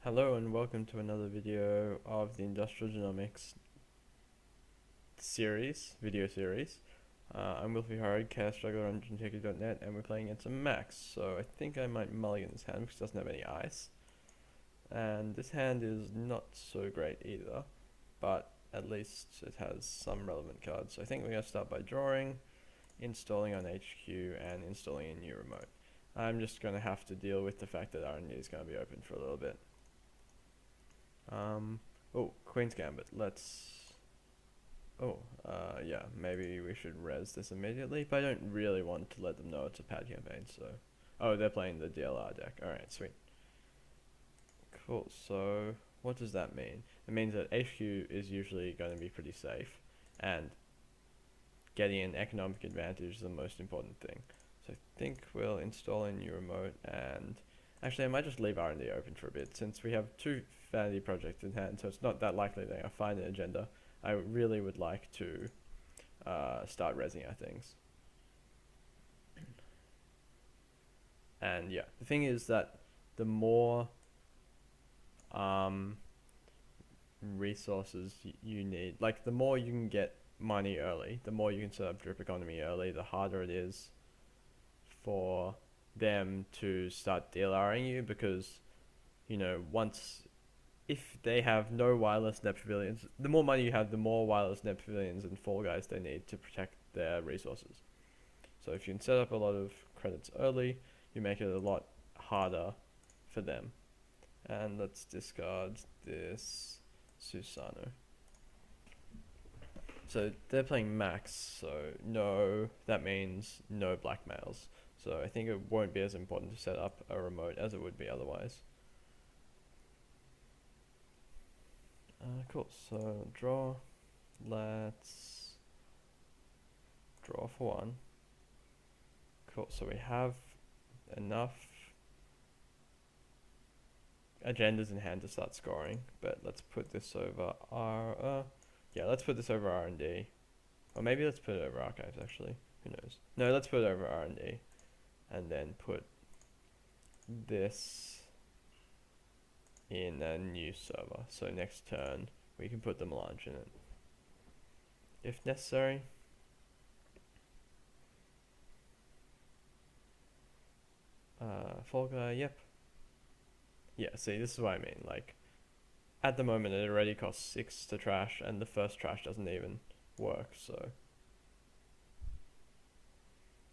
Hello and welcome to another video of the Industrial Genomics video series. I'm Wilfy Horig, chaos juggler on GenTech.net, and we're playing against a Max. So I think I might mulligan this hand because it doesn't have any ice. And this hand is not so great either, but at least it has some relevant cards. So I think we're going to start by drawing, installing on HQ, and installing a new remote. I'm just going to have to deal with the fact that R&D is going to be open for a little bit. Oh, Queen's Gambit. Yeah, maybe we should res this immediately, but I don't really want to let them know it's a pad campaign, so... Oh, they're playing the DLR deck. Alright, sweet. Cool, so what does that mean? It means that HQ is usually going to be pretty safe, and getting an economic advantage is the most important thing. So I think we'll install a new remote, and... Actually, I might just leave R&D open for a bit, since we have two vanity projects in hand, so it's not that likely that I'll find an agenda. I really would like to start resing our things. And yeah, the thing is that the more resources you need, like the more you can get money early, the more you can set up drip economy early, the harder it is for them to start DLRing you, because if they have no wireless net pavilions, the more money you have, the more wireless net pavilions and fall guys they need to protect their resources. So if you can set up a lot of credits early, you make it a lot harder for them. And let's discard this Susano. So they're playing Max, so no, that means no blackmails. So I think it won't be as important to set up a remote as it would be otherwise. Cool, so draw. Let's draw for one. Cool, so we have enough agendas in hand to start scoring, but let's put this over let's put this over R&D. Or maybe let's put it over archives actually, who knows. No, let's put it over R&D. And then put this in a new server. So next turn, we can put the melange in it, if necessary. Fall guy, yep. Yeah, see, this is what I mean. Like, at the moment, it already costs 6 to trash, and the first trash doesn't even work, so...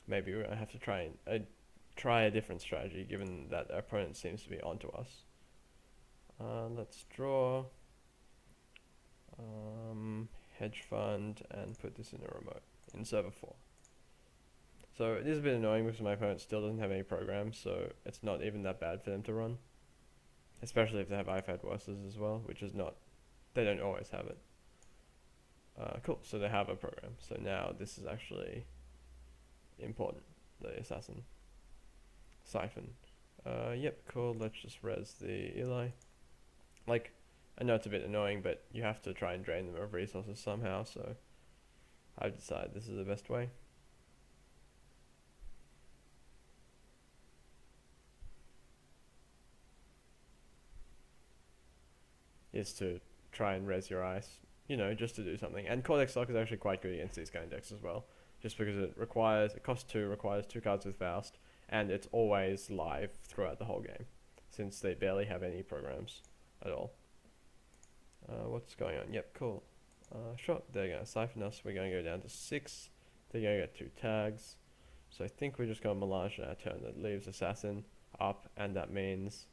Maybe we're gonna have to try a different strategy, given that our opponent seems to be onto us. Let's draw hedge fund and put this in a remote in server 4. So it is a bit annoying because my opponent still doesn't have any programs, so it's not even that bad for them to run, especially if they have IFAD worses as well, which is not, they don't always have it. Cool, so they have a program, so now this is actually important, the assassin siphon. Yep, cool, let's just res the Eli. Like, I know it's a bit annoying, but you have to try and drain them of resources somehow, so I've decided this is the best way. Is to try and res your ice, just to do something. And Cortex Lock is actually quite good against these kind of decks as well, just because it costs 2, requires 2 cards with Faust, and it's always live throughout the whole game, since they barely have any programs at all. What's going on? Yep, cool. Sure, they're going to siphon us. We're going to go down to 6. They're going to get 2 tags. So I think we're just going to melange in our turn. That leaves Assassin up, and that means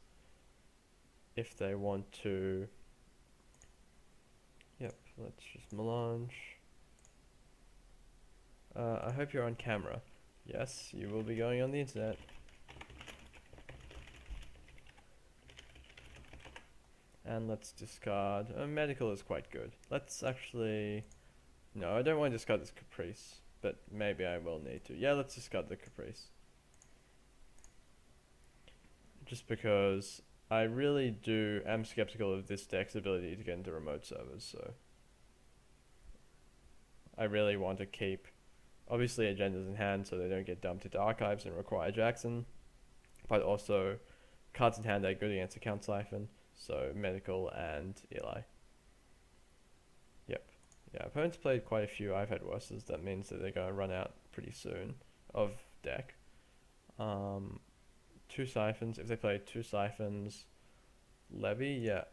if they want to... Yep, let's just melange. I hope you're on camera. Yes, you will be going on the internet. And let's discard. Medical is quite good. Let's actually... No, I don't want to discard this Caprice, but maybe I will need to. Yeah, let's discard the Caprice. Just because I really am skeptical of this deck's ability to get into remote servers, so... I really want to keep, obviously, agendas in hand so they don't get dumped into archives and require Jackson, but also cards in hand are good against account siphon, So medical and Eli. Yep. Yeah, opponents played quite a few I've had worses. That means that they're going to run out pretty soon of deck. 2 siphons. If they play 2 siphons, Levy, yeah,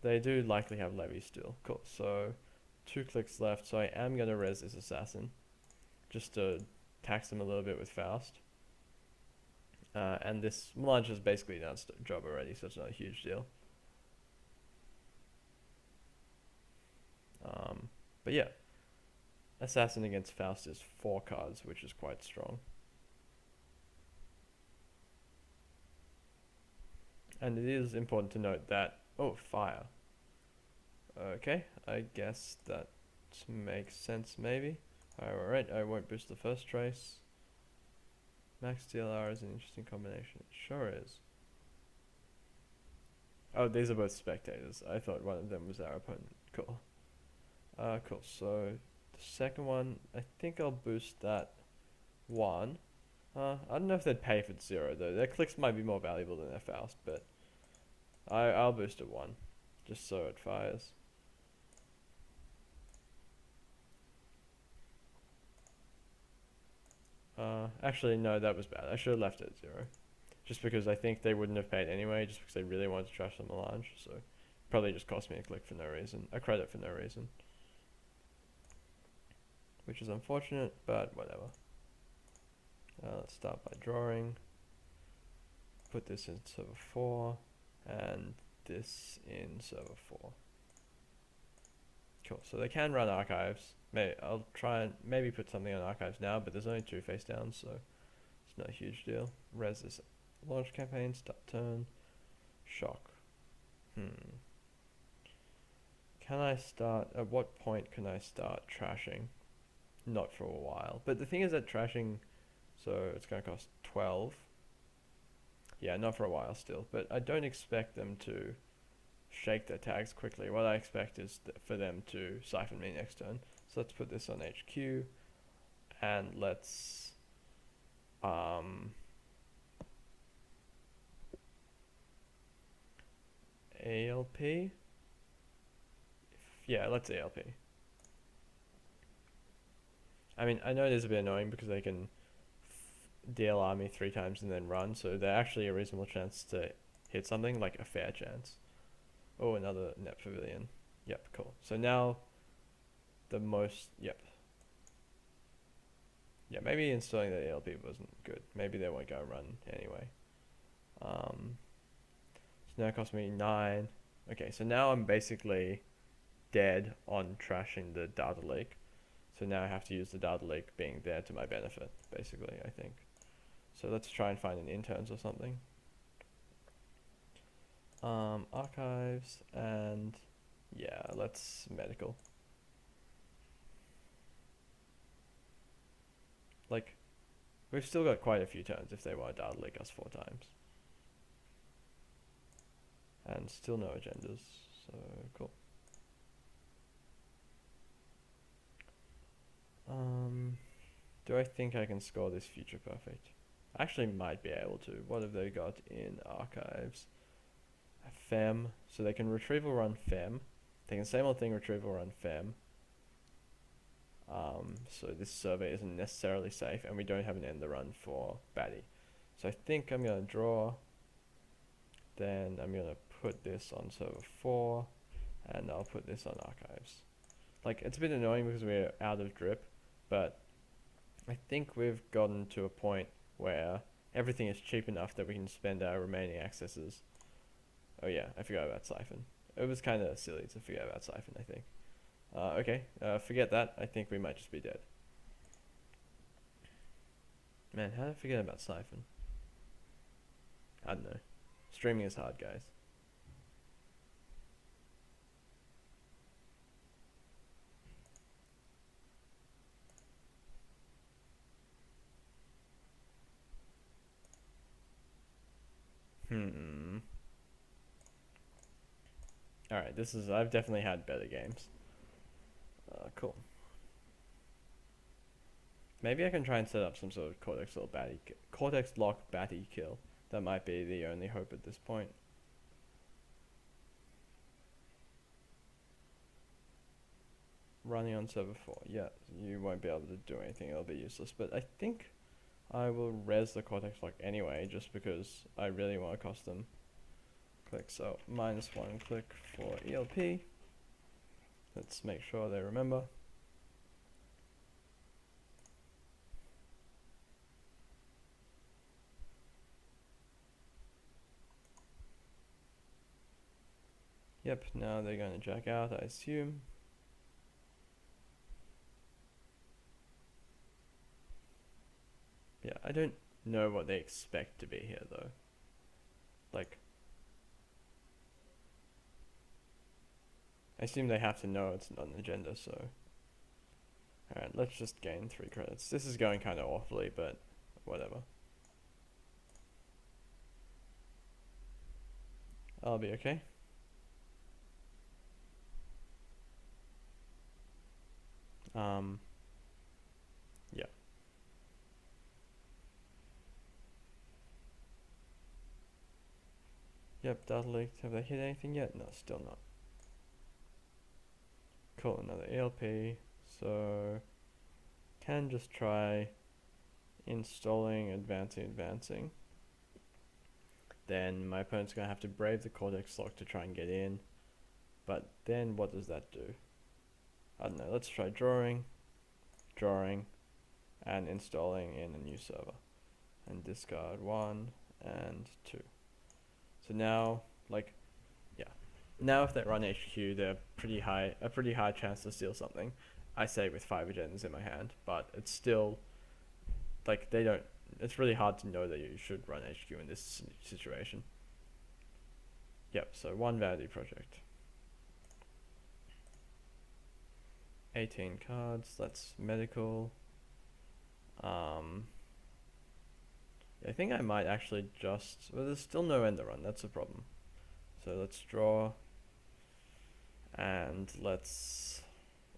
they do likely have Levy still. Cool. So 2 clicks left. So I am going to res this assassin, just to tax them a little bit with Faust. And this Melange has basically done its job already, so it's not a huge deal. But yeah, Assassin against Faust is 4 cards, which is quite strong. And it is important to note that, oh, fire. Okay, I guess that makes sense maybe. Alright, I won't boost the first trace. Max DLR is an interesting combination. It sure is. Oh, these are both spectators. I thought one of them was our opponent. Cool. Cool. So the second one, I think I'll boost that 1. I don't know if they'd pay if it's 0 though. Their clicks might be more valuable than their Faust, but I'll boost it 1, just so it fires. Actually, no, that was bad. I should have left it at 0. Just because I think they wouldn't have paid anyway, just because they really wanted to trash the Melange. So, probably just cost me a click for no reason. A credit for no reason. Which is unfortunate, but whatever. Let's start by drawing. Put this in server 4. And this in server 4. Cool, so they can run archives. I'll try and maybe put something on archives now, but there's only 2 face downs, so it's not a huge deal. Res this launch campaign, start turn, shock. Can I start, at what point can I start trashing? Not for a while. But the thing is that trashing, so it's going to cost 12. Yeah, not for a while still, but I don't expect them to shake their tags quickly. What I expect is for them to siphon me next turn. So let's put this on HQ, and let's ALP. Yeah, let's ALP. I mean, I know it is a bit annoying because they can DLR me 3 times and then run, so they're actually a reasonable chance to hit something, like a fair chance. Oh, another net pavilion. Yep, cool. So now yep. Yeah, maybe installing the ALP wasn't good. Maybe they won't go run anyway. So now it cost me 9. Okay, so now I'm basically dead on trashing the data leak. So now I have to use the data leak being there to my benefit, basically, I think. So let's try and find an interns or something. Archives, and yeah, let's medical. Like, we've still got quite a few turns if they want to data leak us 4 times. And still no agendas, so cool. Do I think I can score this future perfect? I actually might be able to. What have they got in archives? Fem, so they can retrieval run Fem. They can same old thing, retrieval run Fem. So this survey isn't necessarily safe, and we don't have an end the run for Batty. So I think I'm going to draw. Then I'm going to put this on server 4, and I'll put this on archives. Like, it's a bit annoying because we're out of drip, but I think we've gotten to a point where everything is cheap enough that we can spend our remaining accesses. Oh yeah, I forgot about Siphon. It was kind of silly to forget about Siphon, I think. Okay, forget that. I think we might just be dead. Man, how did I forget about Siphon? I don't know. Streaming is hard, guys. Alright, I've definitely had better games. Cool. Maybe I can try and set up some sort of Cortex lock Batty kill. That might be the only hope at this point. Running on server 4, yeah, you won't be able to do anything, it'll be useless. But I think I will res the Cortex lock anyway, just because I really want a custom click. So -1 click for ELP. Let's make sure they remember. Yep, now they're going to jack out, I assume. Yeah, I don't know what they expect to be here though. Like, I assume they have to know it's not an agenda, so. Alright, let's just gain 3 credits. This is going kind of awfully, but whatever. I'll be okay. Yeah. Yep, data leaked. Have they hit anything yet? No, still not. Cool, another ELP. So, can just try installing, advancing. Then my opponent's going to have to brave the Cortex lock to try and get in. But then what does that do? I don't know, let's try drawing, and installing in a new server. And discard 1 and 2. So now, like, yeah. Now if they run HQ, they're a pretty high chance to steal something. I say with 5 agendas in my hand, but it's still, like, it's really hard to know that you should run HQ in this situation. Yep, so 1 vanity project. 18 cards, that's medical. I think I might actually just, well, there's still no end run, that's a problem. So let's draw, and let's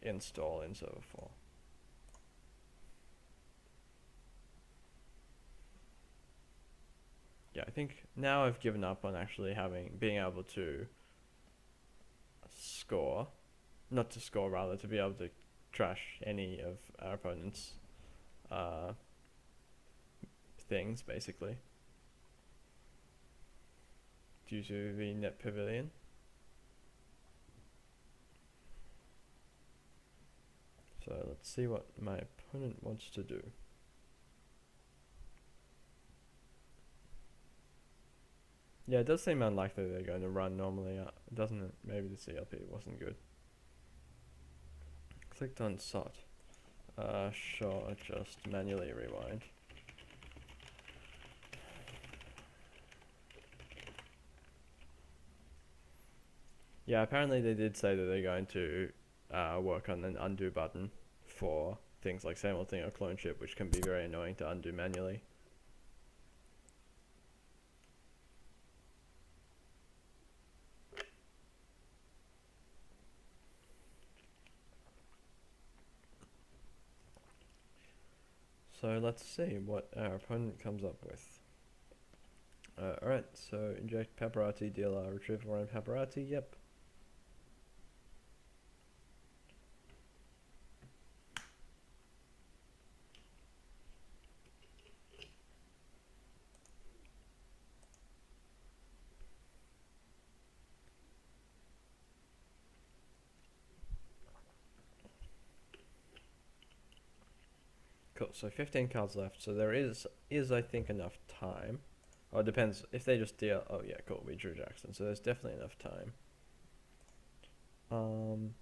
install in server 4. Yeah, I think now I've given up on actually being able to score, not to score rather, to be able to trash any of our opponent's things, basically, due to the net pavilion. So let's see what my opponent wants to do. Yeah, it does seem unlikely they're going to run normally, doesn't it? Maybe the CLP wasn't good. Clicked on SOT. Sure, just manually rewind. Yeah, apparently they did say that they're going to work on an undo button for things like same-old-thing or clone ship, which can be very annoying to undo manually. So let's see what our opponent comes up with. Alright, so inject Paparazzi, DLR, retrieve one Paparazzi, yep. Cool, so 15 cards left, so there is I think enough time. Oh, it depends, if they just deal, oh yeah, cool, we drew Jackson, so there's definitely enough time. So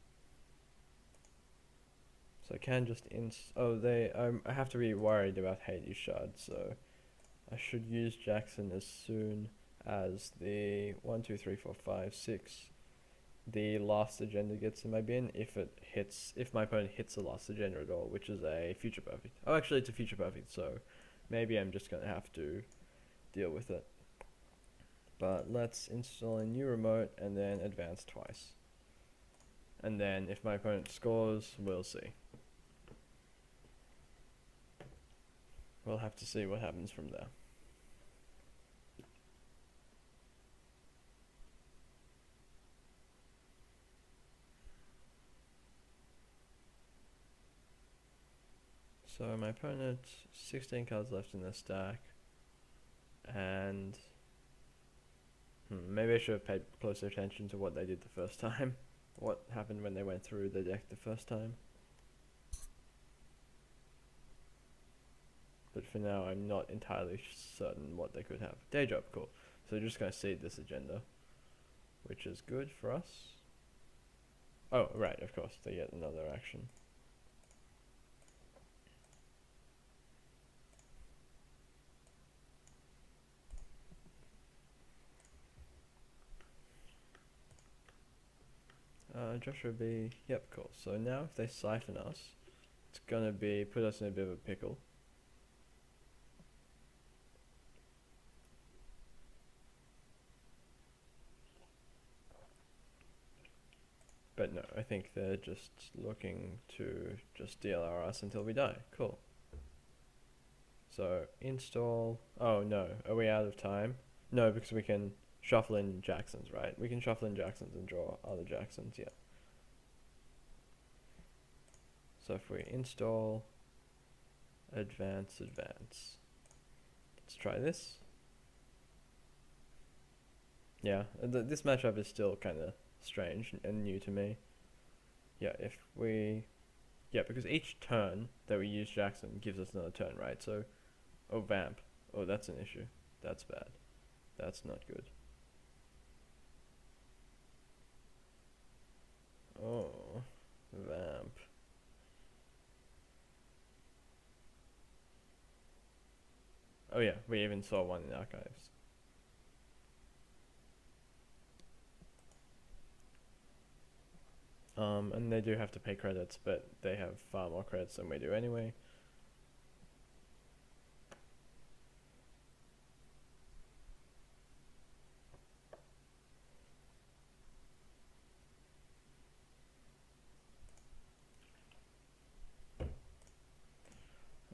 I can just I have to be worried about Hades Shard, so I should use Jackson as soon as the 1, 2, 3, 4, 5, 6, the last agenda gets in my bin, if my opponent hits the last agenda at all, which is a future perfect. Oh, actually it's a future perfect, so maybe I'm just gonna have to deal with it. But let's install a new remote and then advance twice. And then if my opponent scores, we'll see. We'll have to see what happens from there. So my opponent, 16 cards left in their stack, and maybe I should have paid closer attention to what they did the first time. What happened when they went through the deck the first time. But for now, I'm not entirely certain what they could have. Day job, cool. So they're just going to seed this agenda, which is good for us. Oh, right, of course, they get another action. Joshua B. Yep, cool. So now if they siphon us, it's gonna be put us in a bit of a pickle. But no, I think they're just looking to just DLR us until we die. Cool. So install. Oh no, are we out of time? No, because we can shuffle in Jacksons, right? We can shuffle in Jacksons and draw other Jacksons, yeah. So if we install advance, let's try this. Yeah, this matchup is still kind of strange and new to me. Yeah, if we, yeah, because each turn that we use Jackson gives us another turn, right? So, oh, vamp. Oh, that's an issue. That's bad. That's not good. Oh, vamp. Oh yeah, we even saw one in archives. And they do have to pay credits, but they have far more credits than we do anyway.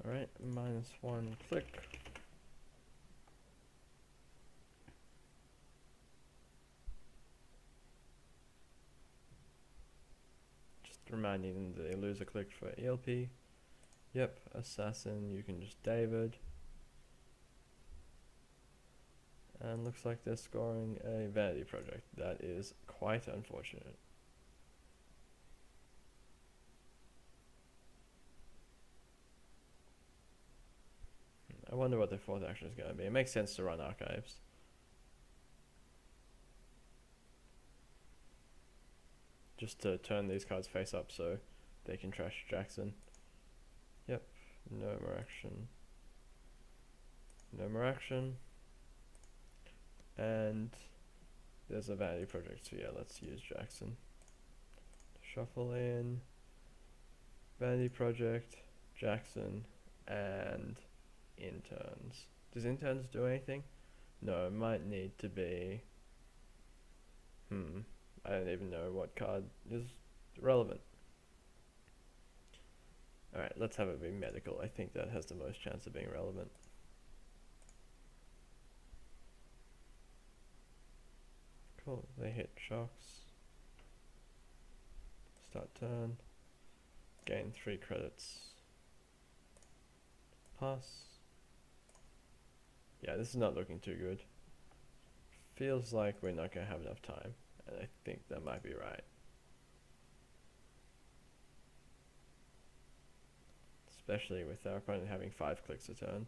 Alright, -1 click. Just reminding them that they lose a click for ELP. Yep, assassin, you can just David. And looks like they're scoring a vanity project. That is quite unfortunate. I wonder what their fourth action is going to be. It makes sense to run archives. Just to turn these cards face up so they can trash Jackson. Yep, no more action. No more action. And there's a vanity project, so yeah, let's use Jackson. Shuffle in, vanity project, Jackson, and interns. Does interns do anything? No, it might need to be, I don't even know what card is relevant. Alright, let's have it be medical. I think that has the most chance of being relevant. Cool, they hit shocks. Start turn. Gain 3 credits. Pass. Yeah, this is not looking too good. Feels like we're not going to have enough time, and I think that might be right. Especially with our opponent having 5 clicks a turn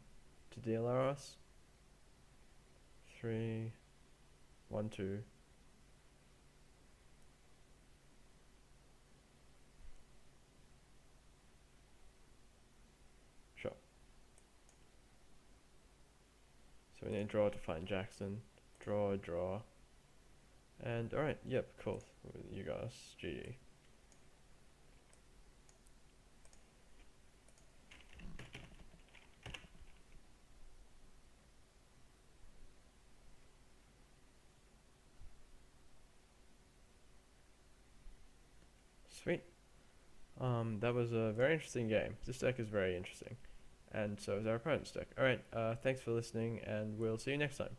to DLR us. 3, 1, 2. Sure. So we need to draw to find Jackson. Draw, draw. And alright, yep, cool. You guys, GG. Sweet. That was a very interesting game. This deck is very interesting. And so is our opponent's deck. Alright, thanks for listening, and we'll see you next time.